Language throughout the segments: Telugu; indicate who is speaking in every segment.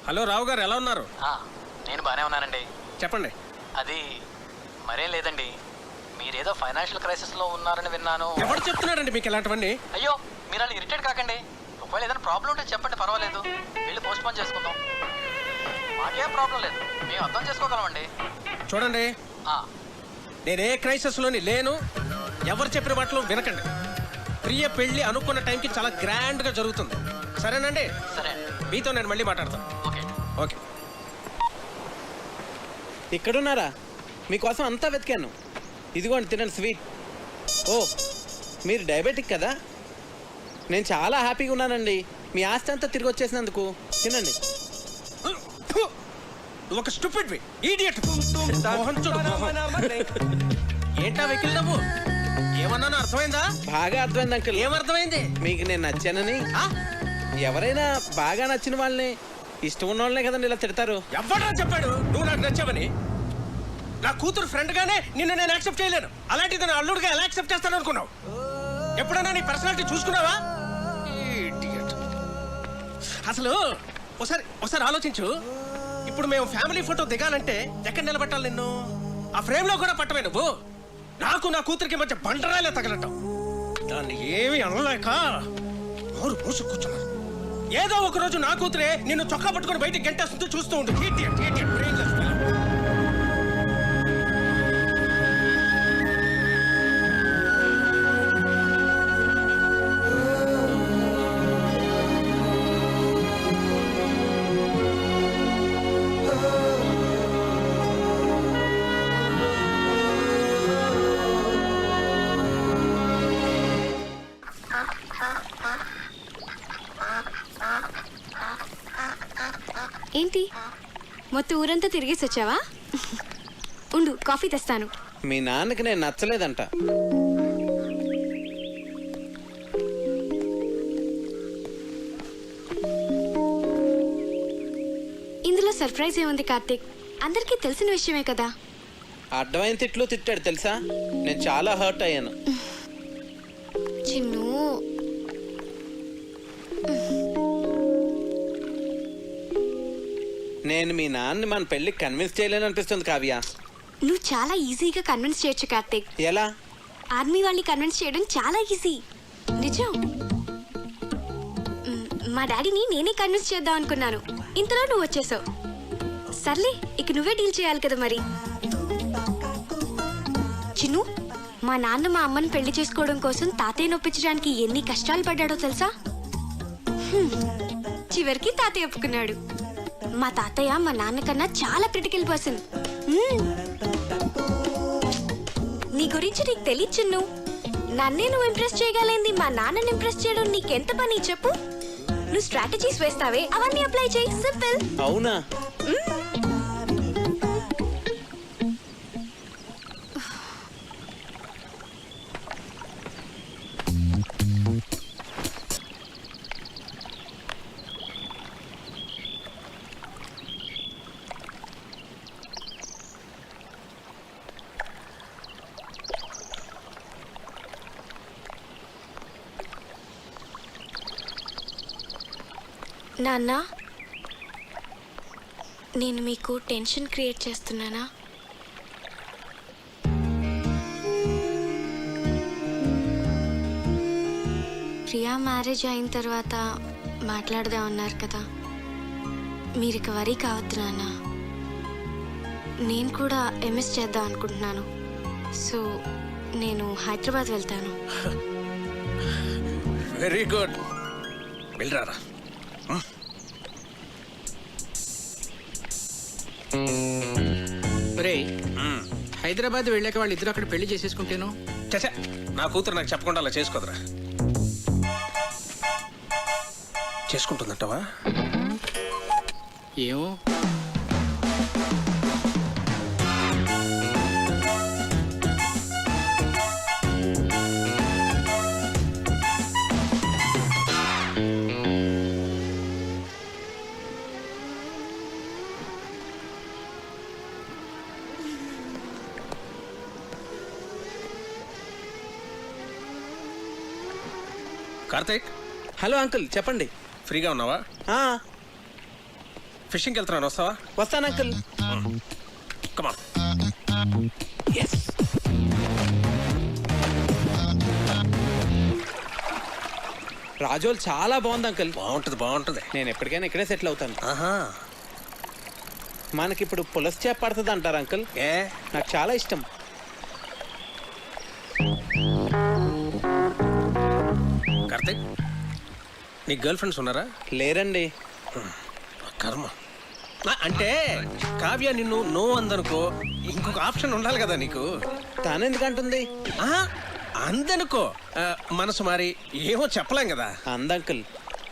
Speaker 1: హలో రావు గారు, ఎలా ఉన్నారు?
Speaker 2: నేను బాగానే ఉన్నానండి.
Speaker 1: చెప్పండి.
Speaker 2: అది మరేం లేదండి, మీరేదో ఫైనాన్షియల్ క్రైసిస్లో ఉన్నారని విన్నాను.
Speaker 1: ఎవరు చెప్తున్నారండి మీకు ఇలాంటివన్నీ?
Speaker 2: అయ్యో, మీరు అలా ఇరిటేట్ కాకండి. ఒకవేళ ఏదైనా ప్రాబ్లం ఉంటే చెప్పండి, పర్వాలేదు, వెళ్ళి పోస్ట్ పోన్ చేసుకుందాం. మాకేం ప్రాబ్లం లేదు, మేము అర్థం చేసుకోగలమండి.
Speaker 1: చూడండి, నేనే క్రైసిస్లోని లేను. ఎవరు చెప్పిన మాటలు వినకండి. ప్రియ పెళ్లి అనుకున్న టైంకి చాలా గ్రాండ్గా జరుగుతుంది. సరేనండి?
Speaker 2: సరే,
Speaker 1: మీతో నేను మళ్ళీ మాట్లాడతాను.
Speaker 2: Okay
Speaker 1: okay.
Speaker 3: ఇక్కడున్నారా? మీకోసం అంతా వెతికాను. ఇదిగోండి, తినండి స్వీట్. ఓ, మీరు డయాబెటిక్ కదా? నేను చాలా హ్యాపీగా ఉన్నానండి మీ ఆస్తి అంతా తిరిగి వచ్చేసినందుకు. తినండి.
Speaker 1: ఒక స్టూపిడ్ ఇడియట్. మోహన్ చూడు, మోహన్. ఏంటా వెకిల్ నవ్వు? ఏమన్నానో అర్థమైందా?
Speaker 3: బాగా అర్థమైంది అంకుల్.
Speaker 1: ఏమర్థమైంది?
Speaker 3: మీకు నేను నచ్చానని. ఎవరైనా బాగా నచ్చిన వాళ్ళని, ఇష్టం ఉన్న వాళ్ళనే కదండి ఇలా తిడతారు.
Speaker 1: ఎవడరా చెప్పాడు నువ్వు నాకు నచ్చావని? నా కూతురు ఫ్రెండ్ గానే నిన్ను నేను యాక్సెప్ట్ చేయలేను. అలాంటిది నా అల్లుడుగా ఎలా యాక్సెప్ట్ చేస్తాను అనుకున్నావు? ఎప్పుడైనా నీ పర్సనాలిటీ చూసుకున్నావా? అసలు ఒకసారి ఆలోచించు. ఇప్పుడు మేము ఫ్యామిలీ ఫోటో దిగాలంటే ఎక్కడ నిలబెట్టాలి నిన్ను? ఆ ఫ్రేమ్ లో కూడా పట్టవే నువ్వు. నాకు నా కూతురికి మధ్య బండరాలే తగలటం. దాన్ని ఏమి అనలేక నోరు మూసు కూర్చున్నాను. ఏదో ఒక రోజు నా కూతురే నిన్ను చొక్కా పట్టుకొని బయటికి గంటేస్తుంటే చూస్తూ ఉండు.
Speaker 4: ఏంటి, మొత్తం ఊరంతా తిరిగేసి వచ్చావా? ఉండు, కాఫీ తెస్తాను.
Speaker 3: మీ నాన్నకి నేను నచ్చలేదంట.
Speaker 4: ఇందులో సర్ప్రైజ్ ఏముంది కార్తీక్? అందరికీ తెలిసిన విషయమే కదా.
Speaker 3: అడ్డమైన తిట్లు తిట్టాడు తెలుసా? నేను చాలా హర్ట్ అయ్యాను.
Speaker 4: చిన్ను,
Speaker 3: నేను మీ నాన్నని మన పెళ్ళికి కన్విన్స్ చేయలేను అనిపిస్తుంది కావ్య.
Speaker 4: నువ్వు చాలా ఈజీగా కన్విన్స్ చేయొచ్చు కార్తీక్.
Speaker 3: ఎలా?
Speaker 4: ఆర్మీ వాళ్ళని కన్విన్స్ చేయడం చాలా ఈజీ. నిజం. మా డాడీని నేనే కన్విన్స్ చేద్దాం అనుకున్నాను, ఇంతలో నువ్వు వచ్చేసావు. సర్లే, ఇక నువ్వే డీల్ చేయాలి కదా మరి. చిన్ను, మా నాన్న మా అమ్మని పెళ్లి చేసుకోవడం కోసం తాతయ్య నొప్పించడానికి ఎన్ని కష్టాలు పడ్డాడో తెలుసా? చివరికి తాతయ్య ఒప్పుకున్నాడు. మా తాతయ్య మా నాన్నకన్నా చాలా క్రిటికల్ పర్సన్. నీ గురించి నీకు తెలియదు చిన్ను. నన్నే నువ్వు ఇంప్రెస్ చేయగలిగింది మా నాన్నని ఇంప్రెస్ చేయడం నీకెంత పని చెప్పు. నువ్వు స్ట్రాటజీస్ వేస్తావే, అవన్నీ అప్లై చేయి. సింపుల్.
Speaker 3: అవునా?
Speaker 4: నాన్న, నేను మీకు టెన్షన్ క్రియేట్ చేస్తున్నానా? ప్రియా మ్యారేజ్ అయిన తర్వాత మాట్లాడదాం అన్నారు కదా. మీరు ఇక వరీ కావద్దు నాన్న. నేను కూడా ఎంఎస్ చేద్దాం అనుకుంటున్నాను. సో నేను హైదరాబాద్ వెళ్తాను.
Speaker 1: Very good, వెళ్ళరారా.
Speaker 5: హైదరాబాద్ వెళ్ళాక వాళ్ళు ఇద్దరు అక్కడ పెళ్లి చేసేసుకుంటేను.
Speaker 1: చచ్చా, నా కూతురు నాకు చెప్పకుండా అలా చేసుకోదరా. చేసుకుంటుందంటవా?
Speaker 5: ఏమో.
Speaker 1: కార్తీక్.
Speaker 3: హలో అంకుల్, చెప్పండి.
Speaker 1: ఫ్రీగా ఉన్నావా? ఫిషింగ్కి వెళ్తున్నాను, వస్తావా?
Speaker 3: వస్తాను అంకుల్.
Speaker 1: కమాన్.
Speaker 3: రాజోల్ చాలా బాగుంది అంకుల్.
Speaker 1: బాగుంటుంది బాగుంటుంది.
Speaker 3: నేను ఎప్పటికైనా ఇక్కడే సెటిల్ అవుతాను.
Speaker 1: ఆహా.
Speaker 3: మనకిప్పుడు పులస చేప పడుతుంది అంటారు అంకుల్.
Speaker 1: ఏ
Speaker 3: నాకు చాలా ఇష్టం.
Speaker 1: కార్తీక్, నీ గర్ల్ ఫ్రెండ్స్ ఉన్నారా?
Speaker 3: లేరండి.
Speaker 1: కర్మ. అంటే కావ్య నిన్ను నో అందనుకో, ఇంకొక ఆప్షన్ ఉండాలి కదా నీకు.
Speaker 3: తాను ఎందుకంటుంది?
Speaker 1: ఆహా, అందనుకో, మనసు మారి ఏమో చెప్పలేం కదా.
Speaker 3: అంద అంకుల్,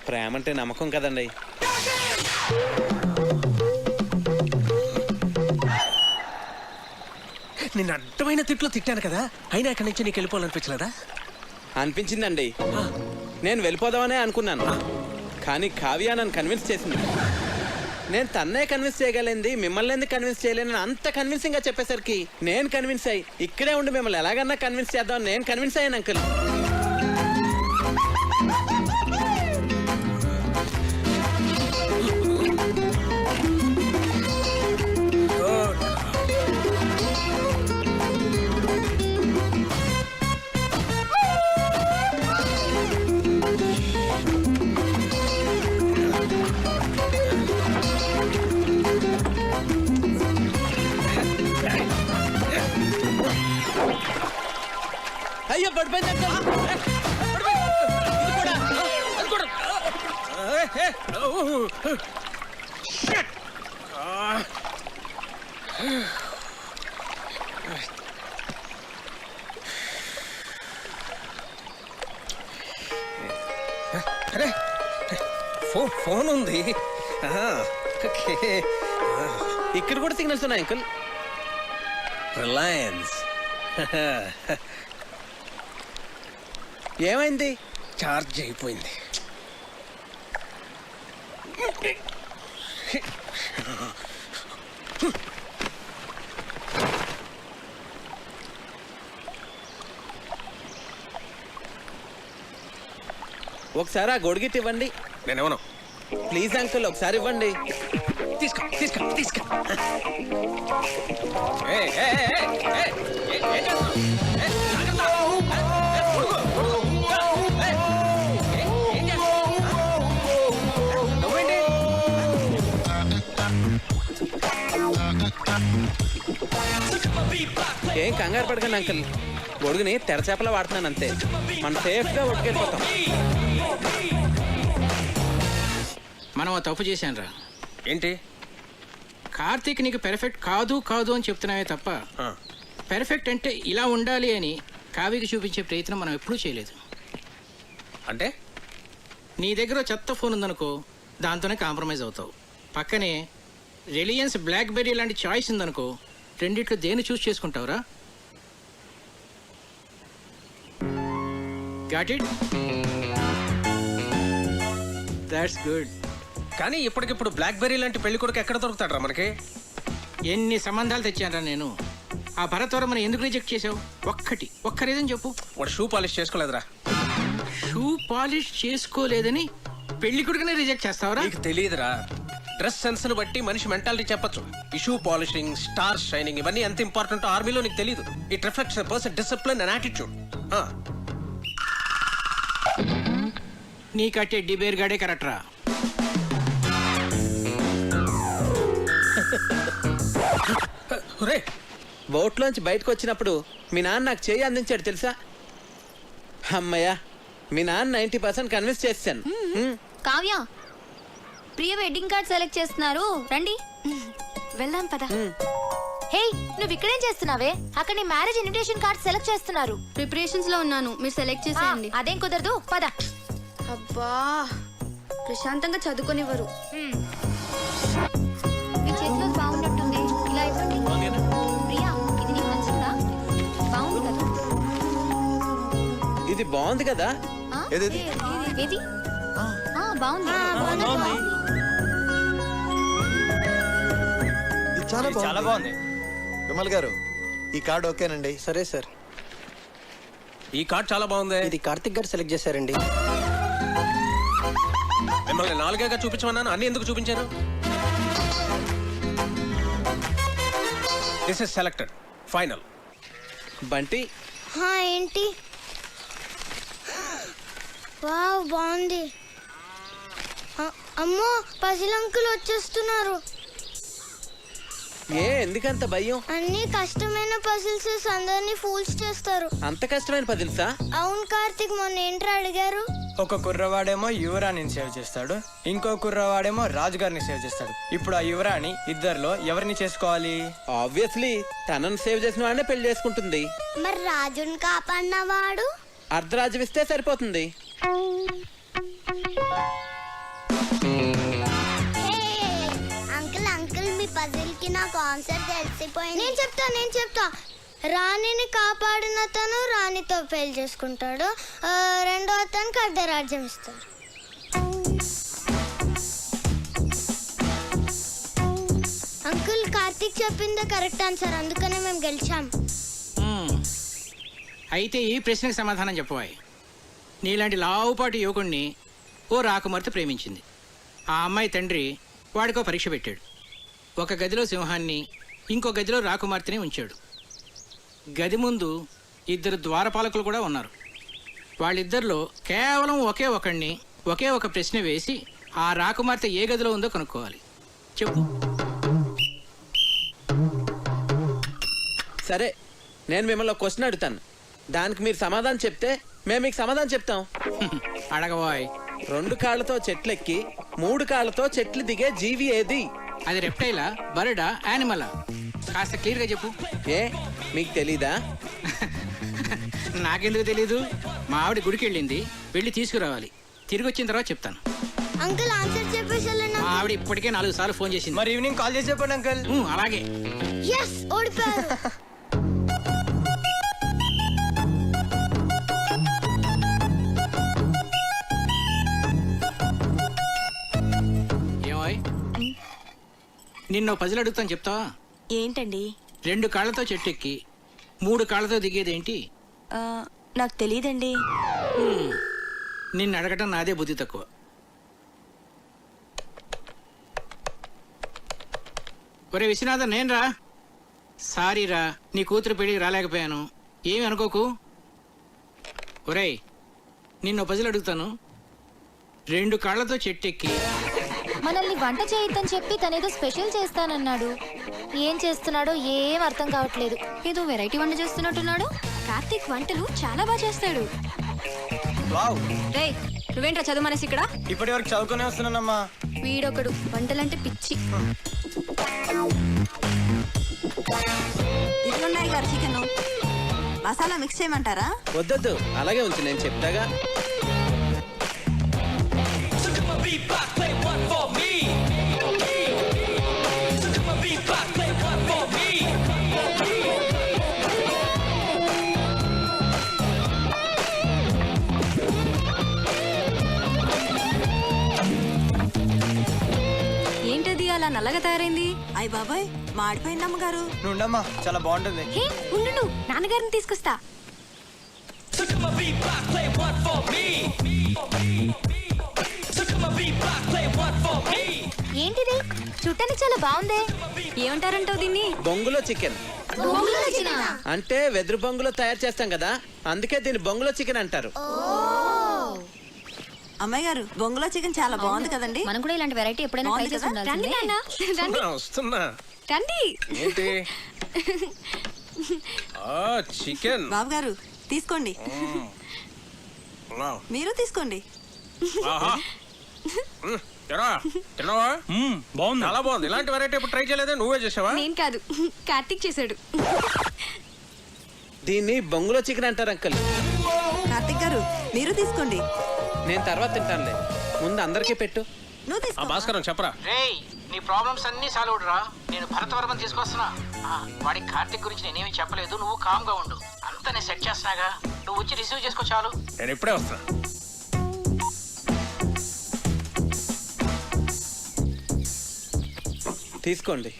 Speaker 3: ప్రేమ అంటే నమ్మకం కదండి.
Speaker 1: నిన్ను అడ్డమైన తిట్లో తిట్టాను కదా, అయినా ఇక్కడి నుంచి నీకు వెళ్ళిపోవాలనిపించలేదా?
Speaker 3: అనిపించిందండి. నేను వెళ్ళిపోదామనే అనుకున్నాను, కానీ కావ్య నన్ను కన్విన్స్ చేసింది. నేను తన్నే కన్విన్స్ చేయగలిగింది, మిమ్మల్ని ఎందుకు కన్విన్స్ చేయలేను అంత కన్విన్సింగ్ గా చెప్పేసరికి నేను కన్విన్స్ అయ్యి ఇక్కడే ఉండి మిమ్మల్ని ఎలాగన్నా కన్విన్స్ చేద్దాం నేను కన్విన్స్ అయ్యాను అంకుల్. అయ్యో పడిపోయింది అంకుల్. ఇది కూడా.
Speaker 1: అది కూడా. Shit. అరే, ఫోన్ ఉంది.
Speaker 3: ఇక్కడ కూడా సిగ్నల్స్ ఉన్నాయి అంకుల్.
Speaker 1: రిలయన్స్.
Speaker 3: ఏమైంది?
Speaker 1: చార్జ్ అయిపోయింది.
Speaker 3: ఒకసారి ఆ గొడుగిట్ ఇవ్వండి.
Speaker 1: నేనేమన్నా
Speaker 3: ప్లీజ్ అంకుల్, ఒకసారి ఇవ్వండి.
Speaker 1: తీసుకో తీసుకో తీసుకో. ఏయ్, ఏయ్, ఏయ్, ఏయ్, ఏయ్, ఏం చేస్తున్నావ్? ఏయ్, ఆగండి. ఏయ్, ఉరుకు, ఉరుకు. ఏయ్, ఏం చేస్తున్నావ్? నువ్వేంటి?
Speaker 3: ఏం కంగారు పడకండి అంకుల్, గొడుగుని తెరచేపలా వాడుతున్నాను అంతే. మనం సేఫ్గా ఒట్టుకెళ్ళిపోతాం.
Speaker 5: మనం ఆ తప్పు చేశానురా.
Speaker 1: ఏంటి?
Speaker 5: కార్తీక్ నీకు పెర్ఫెక్ట్ కాదు కాదు అని చెప్తున్నావే తప్ప పెర్ఫెక్ట్ అంటే ఇలా ఉండాలి అని కావ్యకి చూపించే ప్రయత్నం మనం ఎప్పుడూ చేయలేదు.
Speaker 1: అంటే
Speaker 5: నీ దగ్గర చెత్త ఫోన్ ఉందనుకో, దాంతోనే కాంప్రమైజ్ అవుతావు. పక్కనే రిలయన్స్ బ్లాక్బెర్రీ లాంటి చాయిస్ ఉందనుకో, రెండిట్లో దేన్ని చూస్ చేసుకుంటావురా? Got it? That's good.
Speaker 1: కానీ ఇప్పటికిప్పుడు బ్లాక్బెర్రీ లాంటి పెళ్లి కొడుకు ఎక్కడ దొరుకుతాడు రా మనకి?
Speaker 5: ఎన్ని సంబంధాలు తెచ్చానరా నేను. ఆ భరతవరమని ఎందుకు రిజెక్ట్ చేసావు? ఒక్క రీజన్ చెప్పు.
Speaker 1: వాడు షూ పాలిష్ చేసుకోలేదురా.
Speaker 5: షూ పాలిష్ చేసుకోలేదని పెళ్లి కొడుకునే రిజెక్ట్ చేస్తావరా?
Speaker 1: నీకు తెలియదురా, డ్రెస్ సెన్స్ ని బట్టి మనిషి మెంటాలిటీ చెప్పొచ్చు. ఈ షూ పాలిషింగ్, స్టార్ షైనింగ్ ఇవన్నీ ఎంత ఇంపార్టెంట్ ఆర్మీలో నీకు తెలియదు. It reflects a person discipline and attitude.
Speaker 5: నీ కట్టే డిబేర్ గాడే కరెక్ట్ రా.
Speaker 3: బోట్లోంచి బయటకు వచ్చినప్పుడు మీ నాన్న నాకు చేయి అందించాడు తెలుసా? అమ్మయ్యా, మీ నాన్న 90% కన్విన్స్ చేశాను.
Speaker 4: కావ్య, ప్రియ వెడ్డింగ్ కార్డ్ సెలెక్ట్ చేస్తున్నారు, రండి వెళ్దాం పద. హే, నువ్వు ఇక్కడేం చేస్తున్నావే? అక్కడ నీ మ్యారేజ్ ఇన్విటేషన్ కార్డ్ సెలెక్ట్ చేస్తున్నారు.
Speaker 6: ప్రిపరేషన్స్ లో ఉన్నాను, మీరు సెలెక్ట్ చేసేయండి.
Speaker 4: అదేం కుదరదు, పద.
Speaker 6: అబ్బా, ప్రశాంతంగా చదువుకొనివ్వరు.
Speaker 4: మీ చేతిలో బాగున్నట్టుంది, ఇలా ఇవ్వండి. ప్రియా, ఇది నీకు నచ్చిందా? బాగుంది కదా?
Speaker 3: ఇది బాగుంది కదా?
Speaker 4: ఏది? బాగుంది.
Speaker 7: ఇది చాలా బాగుంది. విమల్ గారు, ఈ కార్డు ఓకేనండి?
Speaker 8: సరే సార్.
Speaker 1: ఈ కార్డ్ చాలా బాగుంది.
Speaker 8: ఇది కార్తిక్ గారు సెలెక్ట్ చేశారండి.
Speaker 1: మిమ్మల్ని 4గా చూపించమన్నాను, అన్ని ఎందుకు చూపించాను? This is selected final.
Speaker 3: Bunty
Speaker 8: ఏంటి? వావ్, బాగుంది. అమ్మో, పసిల్ అంకుల్ వచ్చేస్తున్నారు.
Speaker 3: ఎందుకంత భయం?
Speaker 8: అన్ని కష్టమైన పజిల్స్ అందరినీ ఫూల్స్ చేస్తారు.
Speaker 3: అంత కష్టమైన పదిల్సా?
Speaker 8: అవును కార్తిక్, మొన్న ఏంట్రా అడిగారు?
Speaker 9: ఒక కుర్రవాడేమో యువరాణిని సేవ్ చేస్తాడు, ఇంకో కుర్రవాడేమో రాజుగారిని సేవ్ చేస్తాడు. ఇప్పుడు ఆ యువరాణి ఇద్దరిలో ఎవరిని చేసుకోవాలి?
Speaker 3: ఆబ్వియస్లీ తనను సేవ్ చేసిన వాడినే పెళ్లి చేసుకుంటుంది.
Speaker 8: మరి రాజుని కాపాడినవాడు?
Speaker 3: అర్ధరాజ్యం ఇస్తే సరిపోతుంది.
Speaker 8: అంకుల్ అంకుల్, మీ పజిల్ కి నాకు ఆన్సర్ తెలిసిపోయింది. నేను చెప్తా. రాణిని కాపాడిన అతను రాణితో పెళ్లి చేసుకుంటాడు, రెండో అతనికి అర్ధరాజ్యం ఇస్తాడు. అంకుల్, కార్తీక్ చెప్పిందే కరెక్ట్ ఆన్సర్, అందుకనే మేము గెలిచాం.
Speaker 5: అయితే ఈ ప్రశ్నకు సమాధానం చెప్పవాయి. నీలాంటి లావుపాటి యువకుణ్ణి ఓ రాకుమార్తె ప్రేమించింది. ఆ అమ్మాయి తండ్రి వాడికో పరీక్ష పెట్టాడు. ఒక గదిలో సింహాన్ని, ఇంకో గదిలో రాకుమార్తెని ఉంచాడు. గది ముందు ఇద్దరు ద్వారపాలకులు కూడా ఉన్నారు. వాళ్ళిద్దరిలో కేవలం ఒకే ఒక ప్రశ్న వేసి ఆ రాకుమార్తె ఏ గదిలో ఉందో కనుక్కోవాలి. చెప్పు.
Speaker 3: సరే, నేను మిమ్మల్ని క్వశ్చన్ అడుగుతాను. దానికి మీరు సమాధానం చెప్తే మేము మీకు సమాధానం చెప్తాం.
Speaker 5: అడగబోయ్.
Speaker 3: 2 కాళ్ళతో చెట్లెక్కి 3 కాళ్ళతో చెట్లు దిగే జీవి ఏది?
Speaker 5: అది రెప్టైలా, బర్డా, యానిమలా? కాస్త క్లియర్గా చెప్పు.
Speaker 3: మీకు తెలీదా?
Speaker 5: నాకెందుకు తెలీదు? మా ఆవిడ గుడికి వెళ్ళింది, వెళ్ళి తీసుకురావాలి. తిరిగి వచ్చిన తర్వాత చెప్తాను.
Speaker 8: అంకుల్ ఆన్సర్ చెప్పేసి
Speaker 5: మా ఆవిడ ఇప్పటికే 4 సార్లు ఫోన్ చేసింది.
Speaker 9: మరి ఈవినింగ్ కాల్ చేసి చెప్పండి అంకుల్.
Speaker 5: అలాగే.
Speaker 8: ఎస్, ఓడిపోయారు.
Speaker 5: ఏమోయ్, నిన్న పజిల్ అడుగుతాను, చెప్తావా?
Speaker 4: ఏంటండి?
Speaker 5: 2 కాళ్ళతో చెట్టు ఎక్కి 3 కాళ్ళతో దిగేదేంటి?
Speaker 4: నాకు తెలియదండి.
Speaker 5: నిన్ను అడగటం నాదే బుద్ధి తక్కువ. ఒరే విశ్వనాథన్, నేను రా. సారీ రా, నీ కూతురు పెళ్ళికి రాలేకపోయాను. ఏమి అనుకోకు. ఒరేయ్, నిన్ను పజిల్ అడుగుతాను. 2 కాళ్ళతో చెట్టు ఎక్కి
Speaker 10: మనల్ని వంట చేయొద్దని చెప్పి తనేదో స్పెషల్ చేస్తానన్నాడు. ఏం చేస్తున్నాడో ఏం అర్థం కావట్లేదు.
Speaker 6: ఏదో వెరైటీ వంట చేస్తున్నట్టున్నాడు.
Speaker 4: కార్తీక్ వంటలు చాలా బాగా చేస్తాడు.
Speaker 9: వావ్,
Speaker 6: రే, నువ్వేంట్రా చదువు మనసి ఇక్కడ?
Speaker 9: ఇప్పటి వరకు చదువుకునే వస్తున్నానమ్మా.
Speaker 6: వీడొకడు వంటలంటే పిచ్చి.
Speaker 11: ఇట్లున్నాయి గారు చికెన్ మసాలా మిక్స్ చేయమంటారా?
Speaker 3: వద్దొద్దు, అలాగే ఉంచు, నేను చెప్తాగా.
Speaker 6: ఏంటది అలా నల్లగా తయారైంది?
Speaker 11: అయ్య బాబాయ్, మాడిపోయింది అమ్మగారు.
Speaker 9: నువ్వు ఉండమ్మా, చాలా బాగుంటుంది.
Speaker 4: హే, ఉండు, నాన్నగారిని తీసుకొస్తా.
Speaker 10: ఏంటిది? చుట్టానికి చాలా బాగుందే.
Speaker 6: ఏమంటారంటావు దీన్ని?
Speaker 3: బొంగులో చికెన్ అంటే వెదురు బొంగులో తయారు చేస్తాం కదా, అందుకే దీన్ని బొంగులో చికెన్ అంటారు.
Speaker 11: అమ్మాయి గారు, బొంగులో చికెన్ చాలా బాగుంది కదండి.
Speaker 6: మనం కూడా ఇలాంటి వెరైటీ ఎప్పుడైనా ట్రై చేసి
Speaker 4: రండి
Speaker 6: ఉండాల్సిందే.
Speaker 4: నాన్న,
Speaker 1: వస్తున్నా.
Speaker 4: రండి.
Speaker 1: ఏంటి? చికెన్.
Speaker 11: బాబు గారు తీసుకోండి. మీరు తీసుకోండి.
Speaker 1: బాగుంది, చాలా బాగుంది. ఇలాంటి వెరైటీ ఎప్పుడు ట్రై చేయలేదే, నువ్వే చేసావా?
Speaker 4: నేను కాదు, కార్తీక్ చేశాడు.
Speaker 3: దీన్ని బొంగులో చికెన్ అంటారు అంకల్.
Speaker 11: కార్తిక్ గారు, మీరు తీసుకోండి.
Speaker 3: నేను తర్వాత తింటానులే, ముందు అందరికీ పెట్టు.
Speaker 11: నువ్వు
Speaker 1: ఆ
Speaker 11: తీసుకో.
Speaker 1: భాస్కరం చెప్పరా.
Speaker 5: రేయ్, నీ ప్రాబ్లమ్స్ అన్నీ సాల్వ్ రా. నేను భరతవర్మని తీసుకొస్తున్నా. వాడికి కార్తిక్ గురించి నేనేమి చెప్పలేదు, నువ్వు కామ్ గా ఉండు. అంతా నేను సెట్ చేస్తున్నాగా, నువ్వు వచ్చి రిసీవ్ చేసుకో చాలు.
Speaker 1: నేను ఇప్పుడే వస్తా.
Speaker 3: తీసుకోండి.